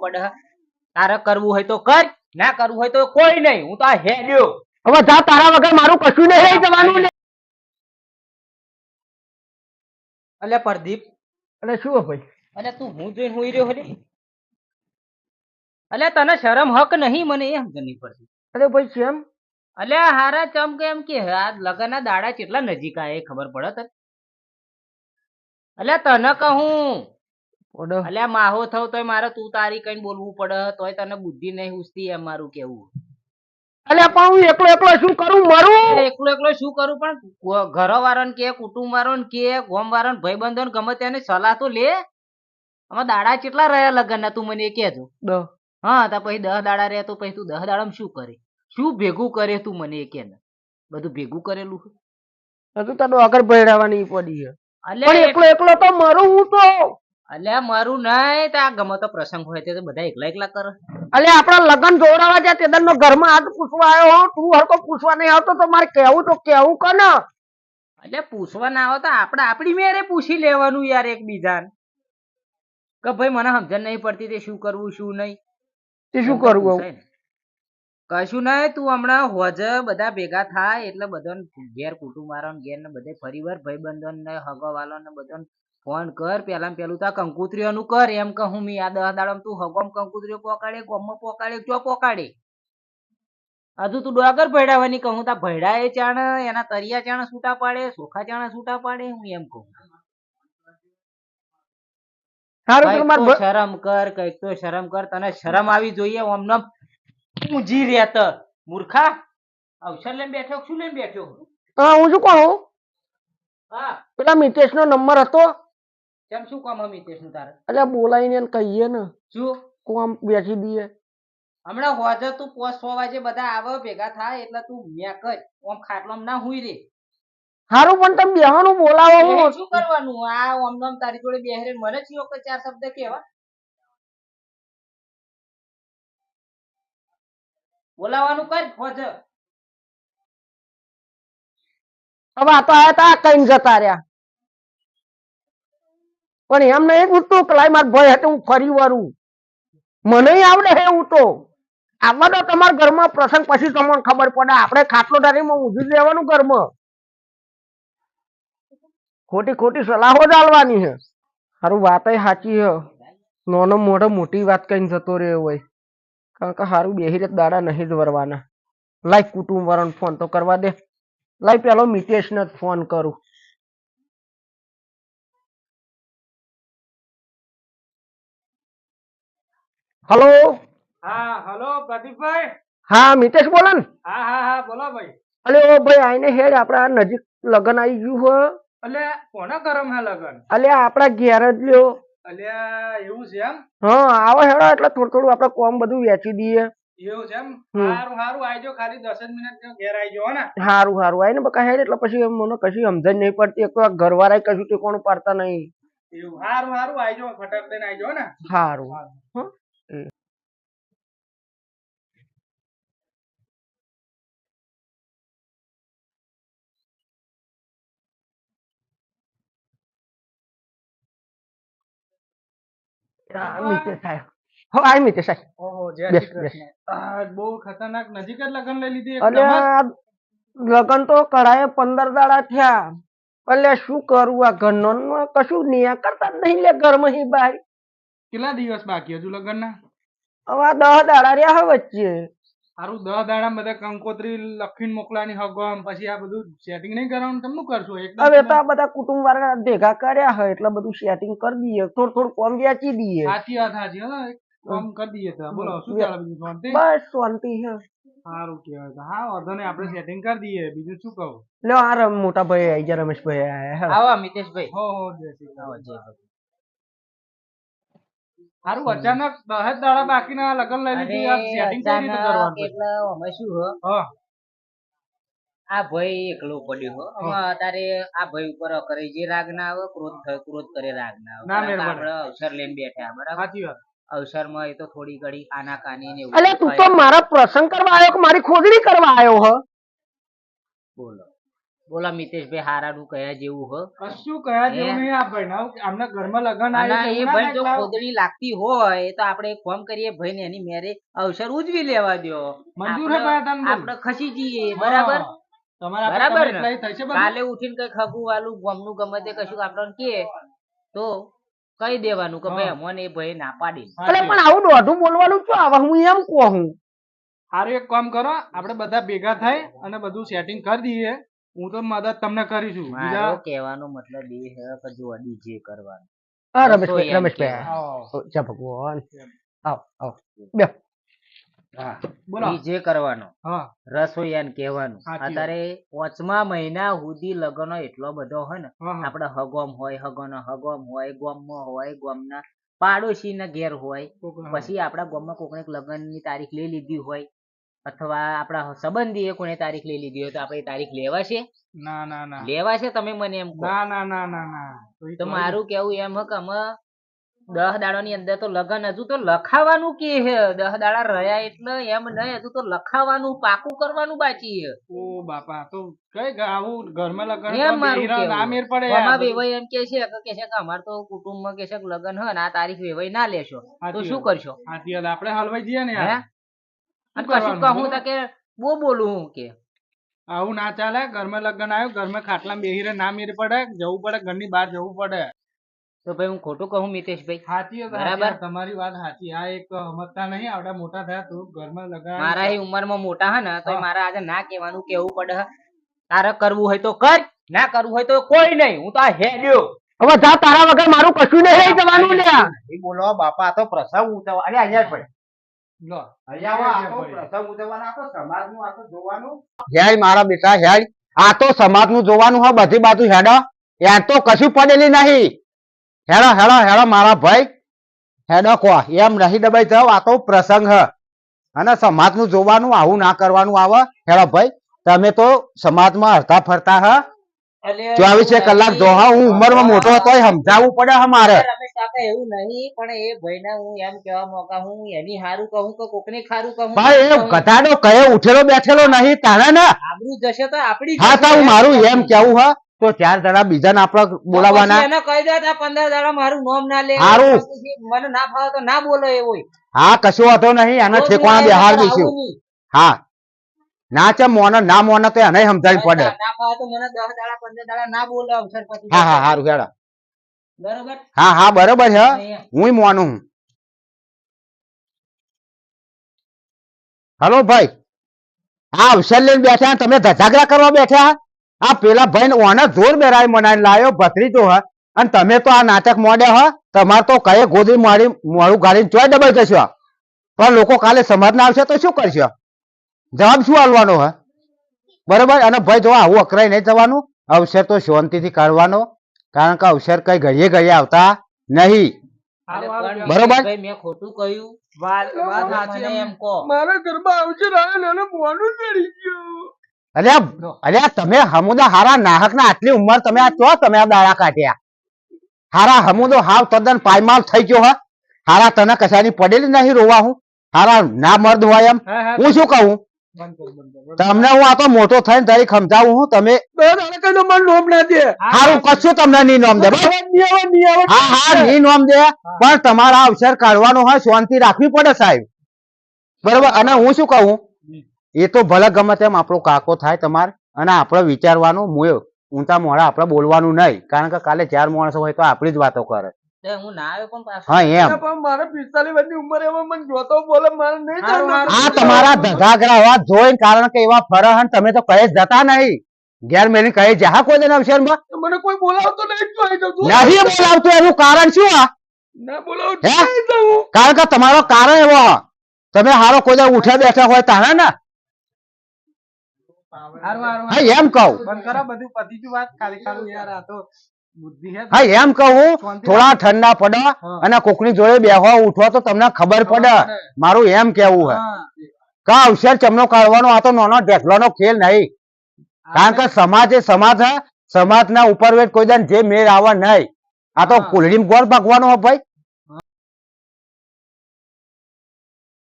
પડે. તારે કરવું હોય તો કર, ના કરવું હોય તો કોઈ નહીં. હું તો આ હેડ્યો. હવે જા, તારા વગર મારું કશું નહીં રહી જવાનું ને. અલે પ્રદીપ, અને શું ભાઈ? અલે તું હું જોઈને હુઈ રહ્યો હલે. અલે તને શરમ હક નહીં, મને એ સમજ નહીં પડતી. અરે ભાઈ કેમ? અલે હારા ચમ કે એમ કે આ લગનના દાડા કેટલા નજીક આવે ખબર પડે તને? અલે તને કહું, અલ્યા માહો થયો તોય મારે તું તારી કઈ બોલવું પડે, તોય તને બુદ્ધિ નહીં ઉસતી એમ મારું કેવું. અલ્યા પણ હું એકલો એકલો શું કરું મારું? એકલો એકલો શું કરું, પણ ઘર વાળાને કે, કુટુંબ વાળાને કે, ગોમ વાળાને, ભાઈબંધોને ગમે તેને સલાહ તો લે. આમાં દાડા કેટલા રહ્યા લગનના તું મને એ કહેજો. હા તો પછી 10 દાડા રહ્યા તો પછી તું 10 દાડામાં શું કરે, શું ભેગું કરે તું મને એ કે ને. બધું ભેગું કરેલું હજુ તને આગળ ભેળાવાની પડી. અલ્યા એકલો એકલો તો મરું હું તો. અલ્યા મારું નહીં તો આ ગમે તો પ્રસંગ હોય તે તો બધા એકલા એકલા કરે. અલ્યા આપડા લગન જોડાવા જાય તે નો ઘરમાં હાથ પૂછવા આવ્યો હો, તું હરકો પૂછવા નહીં આવતો તો મારે કેવું તો કેવું કે ને. એટલે પૂછવા ના આવે તો આપણે આપણી મેરે પૂછી લેવાનું યાર એકબીજાને, કે ભાઈ મને સમજણ નહીં પડતી તે શું કરવું શું નહીં. તે શું કરવું? કશું નહીં, તું હમણાં હોજ બધા ભેગા થાય એટલે બધાને ઘેર કુટુંબ વાળાને ઘેર ને બધે ફરીવાર ભાઈબંધો ને હગવાવાળા ને બધાને ફોન કર. પેલા પેલું તો કંકુત્રીઓનું કર. એમ કહું મી આ 10 દાડામાં તું હગમ કંકુત્રીઓ પોકાડે, ગોમમાં પોકાડે, ચો પોકાડે. હજુ તું ડોગર ભેડાવાની કહું તા ભેડા એ ચાણ એના તરિયા ચાણ છૂટા પાડે, ચોખા ચાણ છૂટા પાડે. હું એમ કહું શરમ કર, કઈક તો શરમ કર. તને શરમ આવી જોઈએ. ઓમનમ ઊંજી રહેત મૂર્ખા. અવસર લઈને બેઠો શું લઈને બેઠો? હા હું શું કહું, હા પેલા મિતેશ નો નંબર હતો. કેમ શું કામ મિતેશ નું તારે? અલ્યા બોલાવીને કહીએ ને શું કોમ બેસી દઈએ. હમણાં હોજે તું 5-6 વાગે બધા આવે ભેગા થાય એટલે તું મેં કર ઓમ ખાટલામ ના હુઈ રે. હારું પણ તમે બેહવાનું બોલાવો. શું કરવાનું આ ઓમ નામ તારી જોડે બેહરે મને જ કે 4 શબ્દ કેવા બોલાવાનું કર હોજે. હવે આ તો આયા તા કઈ જતા રહ્યા, પણ એમ નહીં પૂછતું પેલા મારા ભાઈ હતું હું ફરી વળું. મને આવડે હે એવું તો. આવા તો તમારા ઘરમાં પ્રસંગ પછી તમને ખબર પડે. આપણે ખાટલો ડાળીમાં ઊંધું રહેવાનું ઘરમાં. ખોટી ખોટી સલાહો જ આલવાની છે. હારું વાત સાચી છે. નાનો મોઢો મોટી વાત કઈ જતો રહ્યો હોય, કારણ કે હારું બેહી રે દાડા નહીં જ વરવાના. લાઈક કુટુંબ વાળાને ફોન તો કરવા દે. લાઈ પેલો મિતેશ ને ફોન કરું. હલો. હા હલો પ્રદીપભાઈ. હા મિતેશ બોલે ને? હા હા હા બોલો ભાઈ. અલે ઓ ભાઈ આઈને હેડ, આપડા નજીક લગન આવી ગયું હો. અલે કોના કરમ હે લગન? અલે આપડા ઘેર જ લ્યો. અલ્યા એવું છે એમ? હા આવો હેડો એટલે થોડું થોડું આપડે કોમ બધું વેચી દઈએ. એવું છે એમ? હારું હારું આવજો, ખાલી 10 જ મિનિટ ઘેર આવજો હો ને. હારું હારું આઈને બકા હેડ એટલે પછી મને કશી સમજણ નહીં પડતી. એક તો ઘર વાળા કશું તે કોણ પાડતા નહીં. એવું હારું હારું આવજો, ફટાક દઈને આવજો ને. હારું હા. બહુ ખતરનાક નજીક જ લગન લઈ લીધી. લગન તો કરાય 15 દાડા થયા. એટલે શું કરું, આ ઘરનો કશું નિયા કરતા જ નહીં લે ઘરમાં બહાર. કેટલા દિવસ બાકી હજુ લગન ના? હવે 10 દાડા રહ્યા વચ્ચે. સારું 10 દાડા બધા કંકોત્રી લખીને મોકલાની હગમ, પછી આ બધું સેટિંગ નહીં કરવાનું તમને કરશો? હવે તો આ બધા કુટુંબ વાળા ભેગા કર્યા હોય એટલે બધું સેટિંગ કરી દઈએ, થોડું થોડું કોમ વેચી દઈએ. સાચી વાત સાચી હો, કામ કરી દઈએ તો. બોલો શું ચાલે બીજું? શાંતિ? બસ શાંતિ છે. સારું કહેવાય. હા વાંધો નહીં, આપણે સેટિંગ કરી દઈએ. બીજું શું કહું? લ્યો આ મોટા ભાઈ આવી ગયા, રમેશભાઈ આયા. આવો મિતેશભાઈ. હો હો જય શ્રી કૃષ્ણ. હારું અચાનક 10 દાડા બાકીના લગન લઈ લીધું, આ સેટિંગ કઈ રીતે કરવાનું? એટલે અમે શું હો, આ ભાઈ એકલો પડ્યો હો. અમે અત્યારે આ ભાઈ ઉપર કરે જે રાગ ના આવે, ક્રોધ કરે રાગ ના આવે. આપણે અવસર લઈને બેઠા બરાબર. સાચી વાત. અવસર માં એ તો થોડી ઘડી આના કાની ને અલે તું તો મારા પ્રસંગ કરવા આવ્યો કે મારી ખોદણી કરવા આવ્યો હો? બોલો બોલા મિતેશભાઈ હારાનું કયા જેવું હ કશું કયા જેવું હે? નહીં આ ભાઈ ના આમના ઘરમાં લગન અને આવ્યું એ છે, ભાઈ જો એવું ના ખોદડી લાગતી હોય તો આપણે એક કામ કરીએ ભાઈ ને એની મેરે અવસર ઉજવી લેવા દો મંજૂર હે ભાઈ તને? આપણે ખસી જઈએ બરાબર હા. તમારા બરાબર આપણે ને? એટલાય થશે બધું? કાલે ઉઠીને કઈ ખગું વાલું ગમનું ગમે તે કશું આપણને કે તો કહી દેવાનું કે હા. ભાઈ અમને એ ભાઈ ના પાડી અરે સાચી પણ આવું દોઢું બોલવાનું શું આવે હું એમ કહું સારું એક કામ કરો આપણે બધા ભેગા થઈ અને બધું સેટિંગ કરી દઈએ હું તો મદદ તમને કરીશું મારો બીજા કહેવાનો મતલબ એ છે કે જો ડીજે કરવાનું હા તો રમેશભાઈ એમ રમેશભાઈ કહેવાય. આવો. ઓ, જય ભગવાન આવ આવ બે હા બોલો ડીજે કરવાનો હા રસોઈયાને કહેવાનું સાચી વાત. અત્યારે 5મા મહિના સુધી લગનો એટલો બધો હોય ને હા, હા. આપણે હગોમ હોય હગોનો હગોમ હોય ગોમમાં હોય ગોમના પાડોશીના ઘેર હોય કોક- પછી આપણા ગામમાં કોકને લગ્નની તારીખ લઈ લીધી હોય અથવા આપણા સંબંધીએ કોને તારીખ લઈ લીધી હોય તો આપણે એ તારીખ લેવાશે ના ના ના લેવાશે તમે મને એમ કહો ના ના ના ના ના તો ઈ તો તો મારું કેવું એમ હે કે અમે 10 દાડાની અંદર તો લગન હજુ તો લખાવાનું કે હે 10 દાડા રહ્યા એટલે એમ નહીં હજુ તો લખાવાનું પાકું કરવાનું બાકી હે ઓ બાપા તો કઈ આવું ઘરમાં લગન એમ તો મારું બેહીરા ના કેવું. મેર પડે આમાં યાર. વેવાઈ એમ કે છે કે અમાર તો કુટુંબમાં કે છે કે લગન હે ને આ તારીખ વેવાઈ ના લેશો તો સાચી શું વાત. કરશો સાચી વાત. આપણે હલવાઈ જઈએ ને હે યાર અને કરવાનું? કશું કહું બોલો. તો કે બોલું હું કે આવું ના ચાલે ઘરમાં લગન આવ્યું ઘરમાં ખાટલા બેહીરે ના મેર પડે જવું પડે ઘરની બહાર જવું પડે તો ભાઈ હું ખોટું કહું મિતેશભાઈ સાચી વાત, બરાબર. સાચી વાત. તમારી વાત સાચી આ એક સમજતા નહીં આવડા મોટા થયા તું ઘરમાં લગન મારા એ ઉંમરમાં મોટા હે ને તો હા. મારા આજે ના કહેવાનું કેવું પડે હે. તારે કરવું હોય તો કર ના કરવું હોય તો કોઈ નહીં હું તો આ હેડ્યો હવે જા તારા વગર મારું કશું નહીં જવાનું લ્યા એ બોલો બાપા આ તો પ્રસંગ ઉતરવા અરે અહીંયા જ પડે લો અહીંયા આવો, આ તો પ્રસંગ ઉતરવાના આ તો સમાજનું આ તો જોવાનું હેડ મારા બેટા હેડ આ તો સમાજ નું જોવાનું હોય બધી બાજુ હેડો યાર તો કશું પડેલી નહીં હેડો હેડો હેડો મારા ભાઈ હેડો કો એમ નહીં દબાઈ જાવ આ તો પ્રસંગ હ અને સમાજ નું જોવાનું આવું ના કરવાનું આવે હેડો ભાઈ તમે તો સમાજમાં હરતા ફરતા હ 24 કલાક જોહા હું ઉંમરમાં મોટો તોય સમજાવવું પડે હ મારે રમેશ કાકા એવું નહીં પણ એ ભાઈને હું એમ કહેવા મોકા હું એની હારું કહું કે કોકને ખારું કહું ભાઈ એ ગધાડો કયો ઉઠેલો બેઠેલો નહીં તારે ને આબરૂ જશે તો આપડી હા તો હું મારું એમ કેવું હ તો 4 જણા બીજાને આપણે બોલાવાના એને કહી દે આ 15 દાડા મારું નામ ના લે હારું. પછી મને ના ફાવે તો ના બોલો એવો હા કશું વાંધો નહીં એને ઠેકવાના બેહાર દઈશું હા ના છે મોને ના મોને તો એને સમજાવી પડે ના ફાવે તો મને 10 દાડા 15 દાડા ના બોલો અવસર પછી હા હા હારું હેડો બરોબર હા હા બરોબર છે અહીંયા. હું મોનું હું હલો ભાઈ આ અવસર લઈને બેઠા તમે ધજાગરા કરવા બેઠા આ પેલા ભાઈ ઓને જોર બેરાય મનાઈ લાયો ભત્રીજો હ અને તમે તો આ નાટક મોડે હ તમારે તો કયે ગોદી મારી મોડું ગાડીને ચોય ડબાઈ જશો પણ લોકો કાલે સમાજના આવશે તો શું કરશો જવાબ શું આલવાનો હ બરોબર અને ભાઈ જો આવું અકરાઈ નહીં જવાનું અવસર તો શાંતિથી કાઢવાનો કારણ કે અવસર કઈ ઘડીએ ઘડીએ આવતા નહીં અરે હારું, પણ બરોબર. ભાઈ મેં ખોટું કહ્યું વાત તમે સાચી મને એમ કહો મારા ઘરમાં આવશે ને એને મોડું ચડી ગયું અલ્યા અલ્યા તમે હમુદા હારા નાહક ના આટલી ઉંમર તમે આ ચો તમે આ દાડા કાઢ્યા હારા હમુદો હાવ તદ્દન પાયમાલ થઈ ગયો હ હારા તને કશાની પડેલી નહીં રોવા હું હારા ના મર્દ હોય એમ હા હા હું શું કહું બંધ કર બંધ કર તમને હું આ તો મોટો થઈને તારી સમજાવું હું તમે હારું કશું તમને નહીં નોમ દે બરાબર? હા હા નહીં નોમ દે પણ તમારા અવસર કાઢવાનો હોય શાંતિ રાખવી પડે સાહેબ બરોબર અને હું શું કહું એ તો ભલે ગમે તેમ આપણો કાકો થાય તમારે અને આપણે વિચારવાનું મુએ ઊંચા મોડા આપણે બોલવાનું નહીં કારણ કે કાલે 4 માણસો હોય તો આપણી જ વાતો કરે તે હું ના આવ્યો પણ પાછો હા એમ પણ મારે 45 વર્ષની ઉંમર એમાં મને જોતો બોલે મારે નહીં હારું, ચાલતું. આ તમારા ધગાગરા વાત જોઈને કારણ કે એવા ફરહન તમે તો કહે જ જતા નહીં ઘેર મેલી કહે જા કોઈ દિન અવસરમાં મને કોઈ બોલાવતો નહીં જોઈ જતું નહીં બોલાવતું એનું કારણ શું આ ના બોલાવતો હે? નહીં જવું. કારણ કે તમારો કારણ એવો તમે હારો કોઈ દાડો ઉઠ્યા બેઠા હોય તારે ને હારું, હારું, હા એમ કહું બંધ કરો બધું પતી ગયું વાત ખાલી ખાલી યાર આ તો બુદ્ધિ હે હા એમ કહું થોડા ઠંડા પડો અને કોકની જોડે બેહો ઉઠો તો તમને ખબર પડે મારું એમ કેવું હે હા. કા અવસર ચમનો કાઢવાનો આ તો નાનો ઢેકલાનો ખેલ નહીં કારણ કે સમાજ એ સમાજ હે સમાજના ઉપર કોઈ દાન જે મેળ આવે નહીં આ તો હા. કુલડીમ ગોળ ભાગવાનો હો ભાઈ